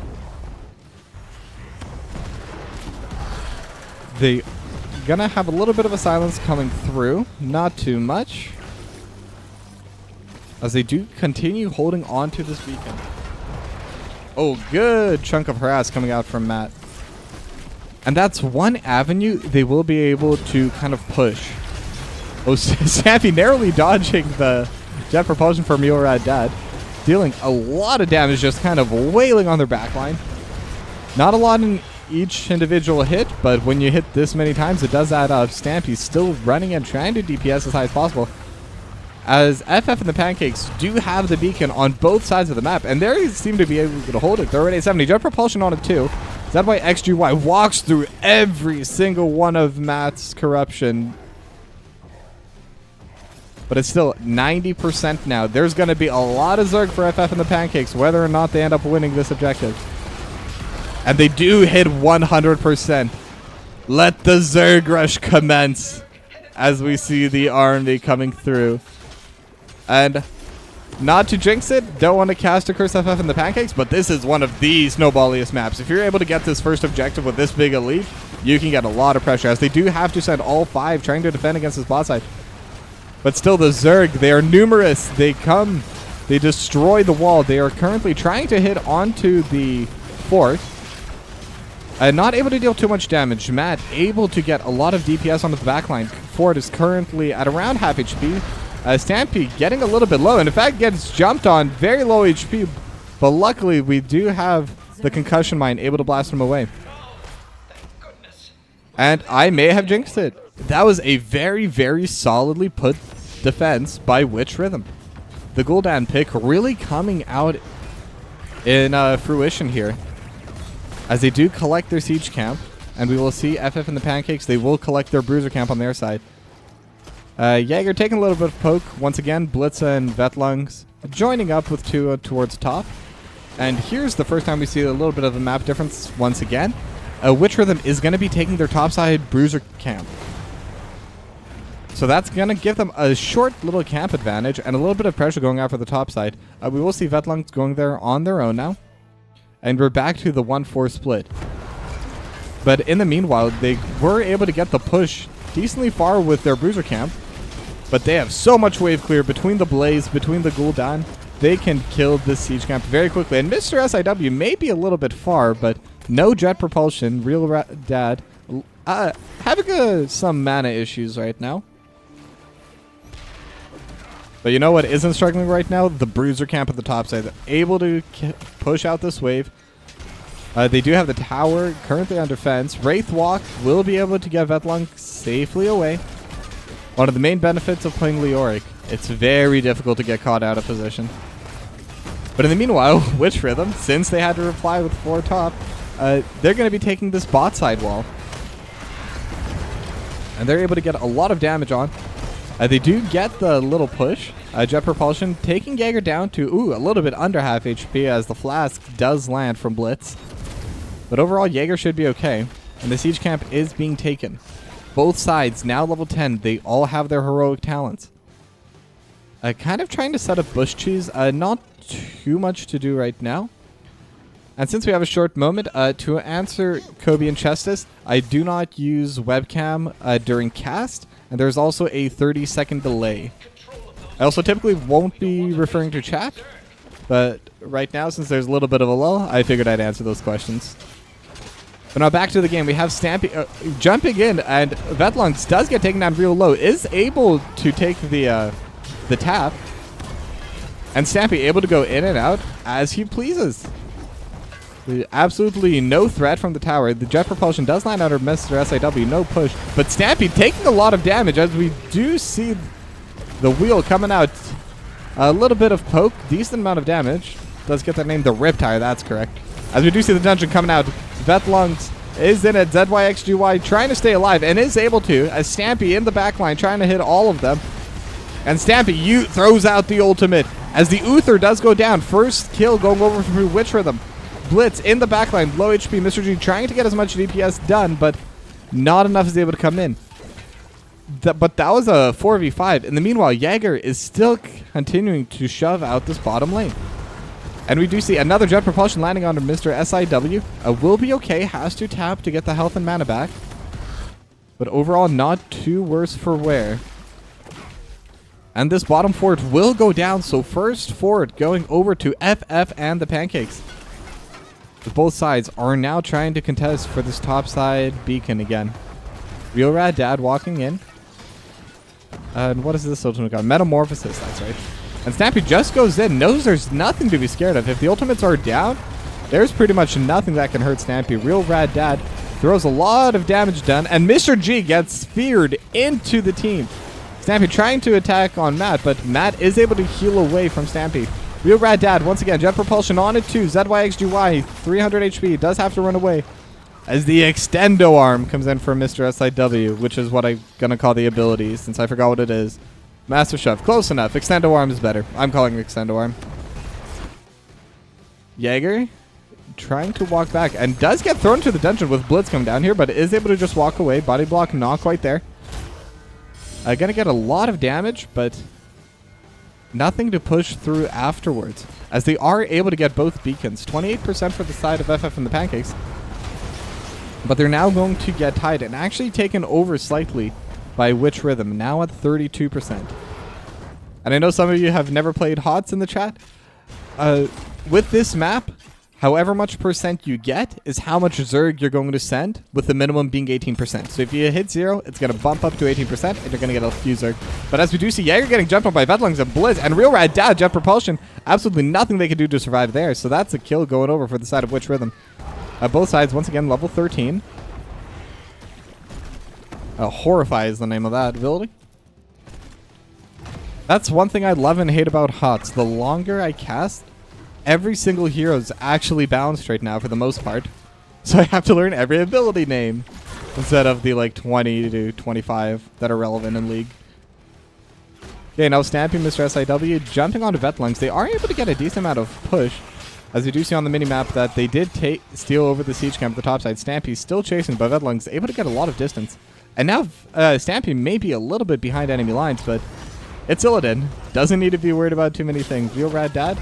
They gonna have a little bit of a silence coming through, not too much, as they do continue holding on to this beacon. Oh, good chunk of harass coming out from Matt. And that's one avenue they will be able to kind of push. Oh, Stampy narrowly dodging the jet propulsion from Murad Dad, dealing a lot of damage, just kind of wailing on their backline. Not a lot in each individual hit, but when you hit this many times, it does add up. Stampy's still running and trying to DPS as high as possible, as FF and the Pancakes do have the beacon on both sides of the map, and they seem to be able to hold it. They're already at 70. Jet propulsion on it too. ZYXGY walks through every single one of Matt's corruption, but it's still 90% now. There's going to be a lot of Zerg for FF and the Pancakes, whether or not they end up winning this objective. And they do hit 100%. Let the Zerg rush commence as we see the army coming through. And not to jinx it, don't want to cast a Curse FF and the Pancakes, but this is one of the snowballiest maps. If you're able to get this first objective with this big a lead, you can get a lot of pressure, as they do have to send all 5 trying to defend against this bot side. But still, the Zerg, they are numerous. They come, they destroy the wall. They are currently trying to hit onto the fort. Not able to deal too much damage. Matt able to get a lot of DPS onto the backline. Fort is currently at around half HP. Stampy getting a little bit low, and in fact gets jumped on very low HP. But luckily, we do have the concussion mine able to blast him away. And I may have jinxed it. That was a very, very solidly put defense by Witch Rhythm. The Gul'dan pick really coming out in fruition here, as they do collect their siege camp, and we will see FF and the Pancakes, they will collect their bruiser camp on their side. Jaeger taking a little bit of poke. Once again, Blitza and Vetlungs joining up with Tua towards top. And here's the first time we see a little bit of a map difference once again. Witch Rhythm is going to be taking their topside bruiser camp. So that's going to give them a short little camp advantage and a little bit of pressure going out for the top side. We will see Vetlungs going there on their own now. And we're back to the 1-4 split. But in the meanwhile, they were able to get the push decently far with their bruiser camp. But they have so much wave clear between the Blaze, between the Gul'dan. They can kill this siege camp very quickly. And Mr. SIW may be a little bit far, but no jet propulsion. Real Dad having some mana issues right now. But you know what isn't struggling right now? The bruiser camp at the top side. They're able to push out this wave. They do have the tower currently on defense. Wraith Walk will be able to get Vetlung safely away. One of the main benefits of playing Leoric, it's very difficult to get caught out of position. But in the meanwhile, Witch Rhythm, since they had to reply with 4 top, they're going to be taking this bot side wall. And they're able to get a lot of damage on. They do get the little push. Jet propulsion taking Jaeger down to a little bit under half HP, as the flask does land from Blitz. But overall, Jaeger should be okay. And the siege camp is being taken. Both sides now level 10. They all have their heroic talents. Kind of trying to set up bush cheese. Not too much to do right now. And since we have a short moment, to answer Kobe and Chestis, I do not use webcam during cast. And there's also a 30-second delay. I also typically won't be referring to chat. But right now, since there's a little bit of a lull, I figured I'd answer those questions. But now back to the game. We have Stampy jumping in, and Vetlungs does get taken down real low. Is able to take the tap. And Stampy able to go in and out as he pleases. Absolutely no threat from the tower. The jet propulsion does land under Mr. SIW. No push. But Stampy taking a lot of damage, as we do see the wheel coming out. A little bit of poke. Decent amount of damage. Does get that name, the Riptire. That's correct. As we do see the dungeon coming out. Vetlungs is in it. ZYXGY trying to stay alive and is able to, as Stampy in the backline trying to hit all of them. And Stampy throws out the ultimate as the Uther does go down. First kill going over through Witch Rhythm. Blitz in the backline, low HP. Mr. G trying to get as much DPS done, but Not enough is able to come in. But that was a 4v5. In the meanwhile, Jaeger is still continuing to shove out this bottom lane. And we do see another jet propulsion landing onto Mr. SIW. Will be okay. Has to tap to get the health and mana back. But overall, not too worse for wear. And this bottom fort will go down. So first fort going over to FF and the Pancakes. Both sides are now trying to contest for this top side beacon again. Real Rad Dad walking in. And what is this ultimate got? Metamorphosis, that's right. And Stampy just goes in, knows there's nothing to be scared of. If the ultimates are down, there's pretty much nothing that can hurt Stampy. Real Rad Dad throws a lot of damage done, and Mr. G gets feared into the team. Stampy trying to attack on Matt, but Matt is able to heal away from Stampy. Real Rad Dad, once again, jet propulsion on it too. ZYXGY, 300 HP, does have to run away. As the extendo arm comes in for Mr. SIW, which is what I'm going to call the ability, since I forgot what it is. Master Shove, close enough. Extendo arm is better. I'm calling it extendo arm. Jaeger trying to walk back and does get thrown to the dungeon with Blitz coming down here, but is able to just walk away. Body block not quite there. Gonna get a lot of damage, but nothing to push through afterwards. As they are able to get both beacons. 28% for the side of FF and the Pancakes. But they're now going to get tied and actually taken over slightly by Witch Rhythm, now at 32%. And I know some of you have never played HOTS in the chat. With this map, however much percent you get is how much Zerg you're going to send, with the minimum being 18%. So if you hit 0, it's going to bump up to 18%, and you're going to get a few Zerg. But as we do see, Jaeger getting jumped on by Vetlings and Blizz, and Real Rad Dad, Jet Propulsion, absolutely nothing they can do to survive there. So that's a kill going over for the side of Witch Rhythm. Both sides, once again, level 13. Horrify is the name of that ability. That's one thing I love and hate about HOTS. The longer I cast, every single hero is actually balanced right now for the most part. So I have to learn every ability name instead of the like 20 to 25 that are relevant in League. Okay, now Stampy, Mr. SIW, jumping onto Vetlings. They are able to get a decent amount of push. As you do see on the minimap that they did steal over the siege camp at the top side. Stampy still chasing, but Vetlings able to get a lot of distance. And now Stampy may be a little bit behind enemy lines, but it's Illidan. Doesn't need to be worried about too many things. Real Rad Dad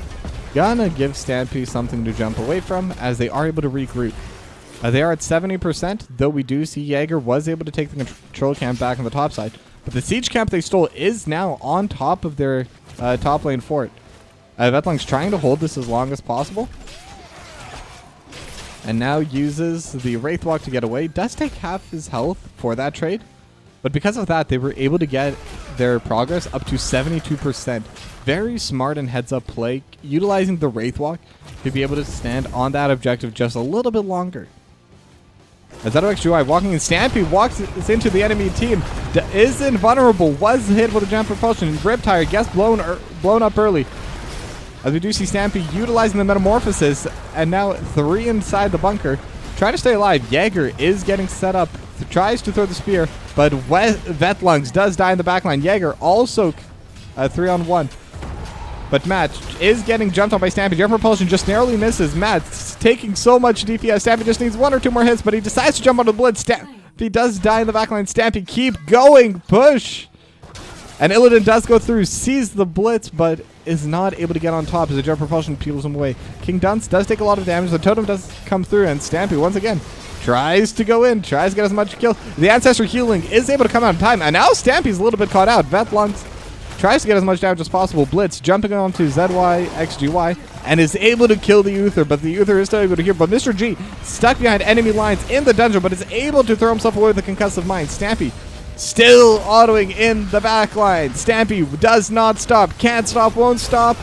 gonna give Stampy something to jump away from as they are able to regroup. They are at 70%, though we do see Jaeger was able to take the control camp back on the top side. But the siege camp they stole is now on top of their top lane fort. Vetling's trying to hold this as long as possible. And now uses the Wraithwalk to get away. Does take half his health for that trade. But because of that, they were able to get their progress up to 72%. Very smart and heads-up play, utilizing the Wraithwalk to be able to stand on that objective just a little bit longer. As ZOXGY walking in, Stampy walks into the enemy team. Is invulnerable, was hit with a jump propulsion. Riptire gets blown up early. As we do see Stampy utilizing the Metamorphosis, and now 3 inside the bunker. Trying to stay alive. Jaeger is getting set up. Tries to throw the spear, but Vetlings does die in the backline. Jaeger also 3-on-1. But Matt is getting jumped on by Stampy. Jump propulsion just narrowly misses. Matt's taking so much DPS. Stampy just needs 1 or 2 more hits, but he decides to jump on the blitz. Stampy does die in the backline. Stampy, keep going. Push. And Illidan does go through, sees the blitz, but is not able to get on top as the jump propulsion peels him away. King Dunce does take a lot of damage. The totem does come through, and Stampy once again tries to go in, tries to get as much kill. The Ancestor healing is able to come out in time, and now Stampy's a little bit caught out. Vetlings tries to get as much damage as possible. Blitz jumping onto ZYXGY and is able to kill the Uther, but the Uther is still able to heal. But Mr. G stuck behind enemy lines in the dungeon, but is able to throw himself away with the concussive mine. Stampy still autoing in the back line. Stampy does not stop. Can't stop, won't stop.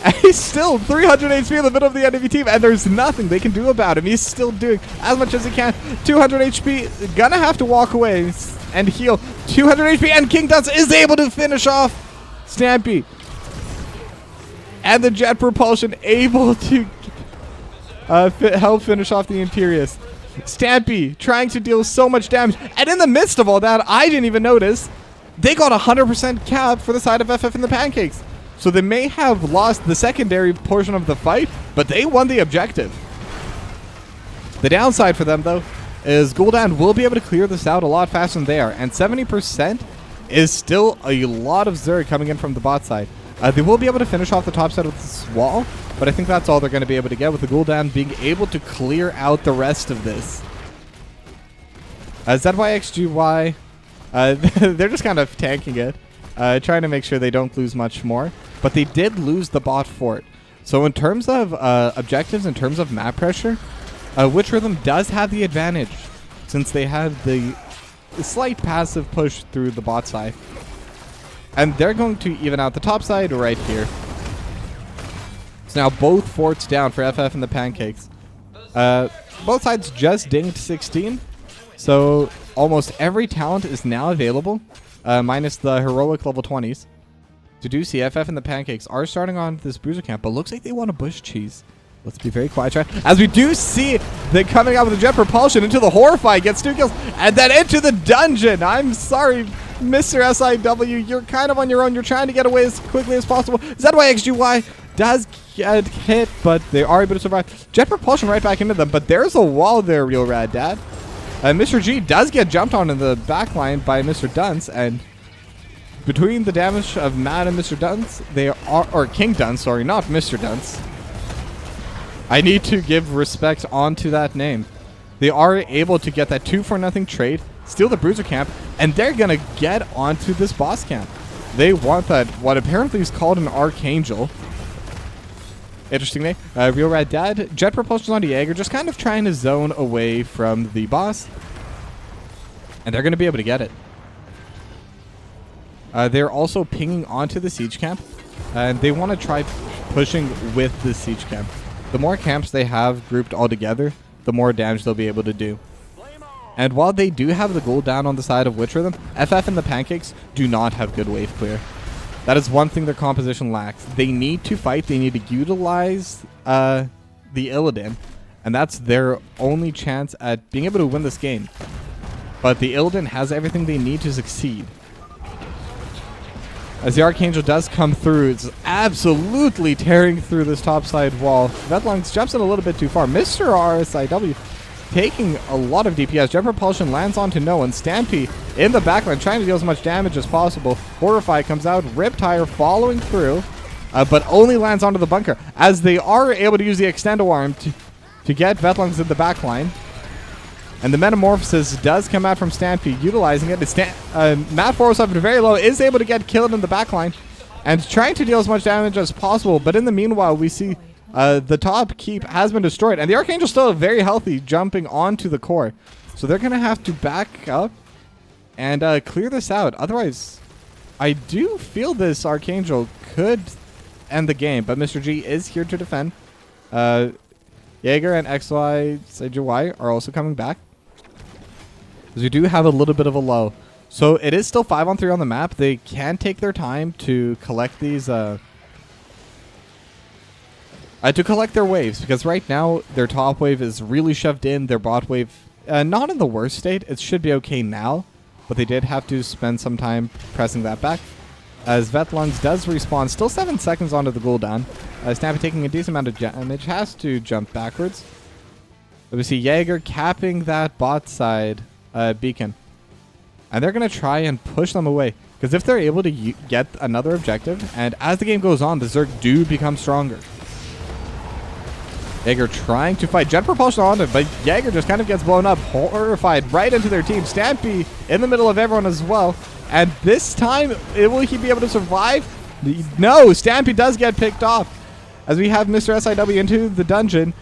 And he's still 300 HP in the middle of the enemy team, and there's nothing they can do about him. He's still doing as much as he can. 200 HP, gonna have to walk away and heal. 200 HP, and King Dunce is able to finish off Stampy. And the jet propulsion able to help finish off the Imperious. Stampy trying to deal so much damage, and in the midst of all that, I didn't even notice, they got 100% cap for the side of FF and the Pancakes. So they may have lost the secondary portion of the fight, but they won the objective. The downside for them, though, is Gul'dan will be able to clear this out a lot faster than they are. And 70% is still a lot of Zerg coming in from the bot side. They will be able to finish off the top side of this wall, but I think that's all they're going to be able to get, with the Gul'dan being able to clear out the rest of this. ZYXGY, they're just kind of tanking it, trying to make sure they don't lose much more. But they did lose the bot fort. So in terms of objectives, in terms of map pressure, Witch Rhythm does have the advantage, since they have the slight passive push through the bot side. And they're going to even out the top side right here. So now both forts down for FF and the Pancakes. Both sides just dinged 16. So almost every talent is now available, minus the heroic level 20s. To do CFF and the Pancakes are starting on this bruiser camp, but looks like they want a bush cheese. Let's be very quiet, chat. As we do see them coming out with a jet propulsion into the Horrify, gets 2 kills, and then into the dungeon. I'm sorry, Mr. SIW, you're kind of on your own. You're trying to get away as quickly as possible. ZYXGY does get hit, but they are able to survive. Jet propulsion right back into them, but there's a wall there, Real Rad Dad. Mr. G does get jumped on in the backline by Mr. Dunce, and between the damage of Matt and Mr. Dunce, they are, or King Dunce, sorry, not Mr. Dunce. I need to give respect onto that name. They are able to get that 2-for-0 trade, steal the bruiser camp, and they're going to get onto this boss camp. They want that, what apparently is called an Archangel. Interesting name. Real Rad Dad. Jet propulsion onto Jaeger, just kind of trying to zone away from the boss. And they're going to be able to get it. They're also pinging onto the siege camp. And they want to try pushing with the siege camp. The more camps they have grouped all together, the more damage they'll be able to do. And while they do have the Gul'dan on the side of Witch Rhythm, FF and the Pancakes do not have good wave clear. That is one thing their composition lacks. They need to fight. They need to utilize the Illidan. And that's their only chance at being able to win this game. But the Illidan has everything they need to succeed. As the Archangel does come through, it's absolutely tearing through this topside wall. Vetlungs jumps in a little bit too far. Mr. RSIW taking a lot of DPS. Jet propulsion lands onto no one. Stampy in the backline trying to deal as much damage as possible. Horrify comes out. Riptire following through, but only lands onto the bunker. As they are able to use the Extendo Arm to get Vetlungs in the backline. And the Metamorphosis does come out from Stampede, utilizing it. Matt 407 very low, is able to get killed in the backline and trying to deal as much damage as possible. But in the meanwhile, we see the top keep has been destroyed. And the Archangel still very healthy, jumping onto the core. So they're going to have to back up and clear this out. Otherwise, I do feel this Archangel could end the game. But Mr. G is here to defend. Jaeger and XYCGY are also coming back, because we do have a little bit of a low. So it is still 5-on-3 on the map. They can take their time to collect these, to collect their waves, because right now their top wave is really shoved in. Their bot wave, not in the worst state. It should be okay now, but they did have to spend some time pressing that back. As Vetlungs does respawn, still 7 seconds onto the Gul'dan. Snappy taking a decent amount of damage, has to jump backwards. But we see Jaeger capping that bot side beacon. And they're going to try and push them away. Because if they're able to get another objective, and as the game goes on, the Zerg do become stronger. Jaeger trying to fight. Jet propulsion on it, but Jaeger just kind of gets blown up. Horrified right into their team. Stampy in the middle of everyone as well. And this time, will he be able to survive? No, Stampy does get picked off. As we have Mr. SIW into the dungeon.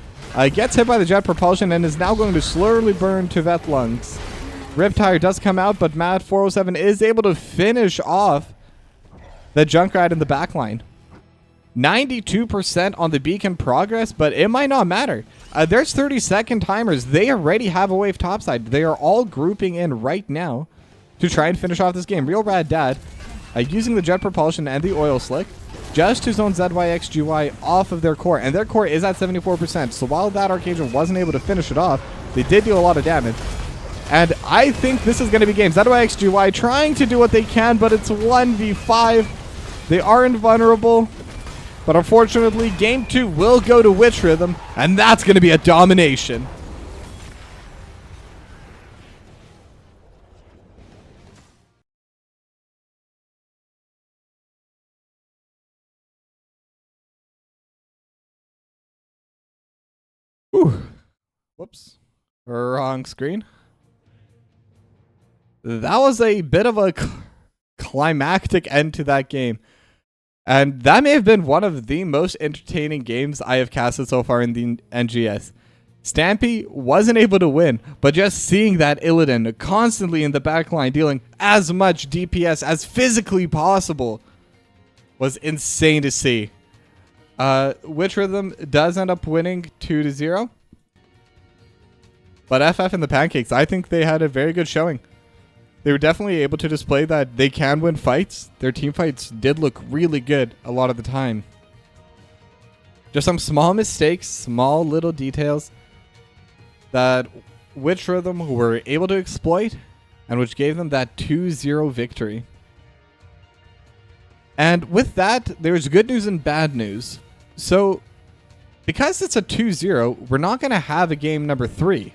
Gets hit by the jet propulsion and is now going to slowly burn to Vetlungs. Riptire does come out, but Matt 407 is able to finish off the Junkrat in the backline. 92% on the beacon progress, but it might not matter. There's 30-second timers. They already have a wave topside. They are all grouping in right now to try and finish off this game. Real Rad Dad using the jet propulsion and the oil slick just to zone ZYXGY off of their core. And their core is at 74%. So while that Archangel wasn't able to finish it off, they did deal a lot of damage. And I think this is going to be game. ZYXGY trying to do what they can, but it's 1v5. They are invulnerable. But unfortunately, game 2 will go to Witch Rhythm, and that's going to be a domination. Whew. Whoops. Wrong screen. That was a bit of a climactic end to that game. And that may have been one of the most entertaining games I have casted so far in the NGS. Stampy wasn't able to win, but just seeing that Illidan constantly in the backline dealing as much DPS as physically possible was insane to see. Witch Rhythm does end up winning 2-0. But FF and the Pancakes, I think they had a very good showing. They were definitely able to display that they can win fights. Their team fights did look really good a lot of the time. Just some small mistakes, small little details that Witch Rhythm were able to exploit and which gave them that 2-0 victory. And with that, there's good news and bad news. So, because it's a 2-0, we're not going to have a game number 3.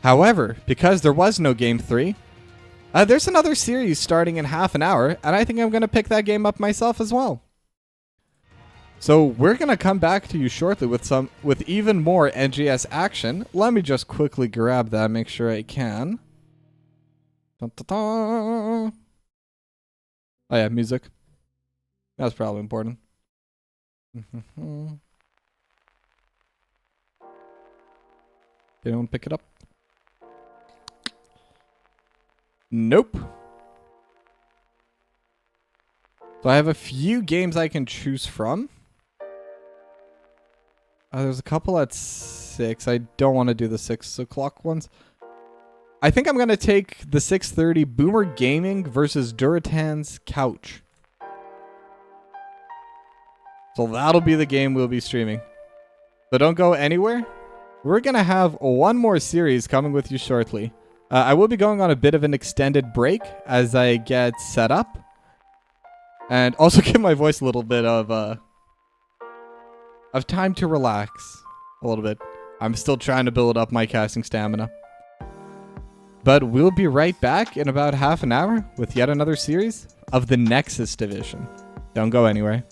However, because there was no game 3, there's another series starting in half an hour, and I think I'm going to pick that game up myself as well. So we're going to come back to you shortly with even more NGS action. Let me just quickly grab that, make sure I can. Dun, dun, dun. Oh yeah, music. That's probably important. Anyone pick it up? Nope. So I have a few games I can choose from. There's a couple at 6. I don't want to do the 6 o'clock ones. I think I'm going to take the 6:30 Boomer Gaming versus Duratan's Couch. So that'll be the game we'll be streaming. So don't go anywhere. We're going to have one more series coming with you shortly. I will be going on a bit of an extended break as I get set up. And also give my voice a little bit of time to relax a little bit. I'm still trying to build up my casting stamina. But we'll be right back in about half an hour with yet another series of the Nexus Division. Don't go anywhere.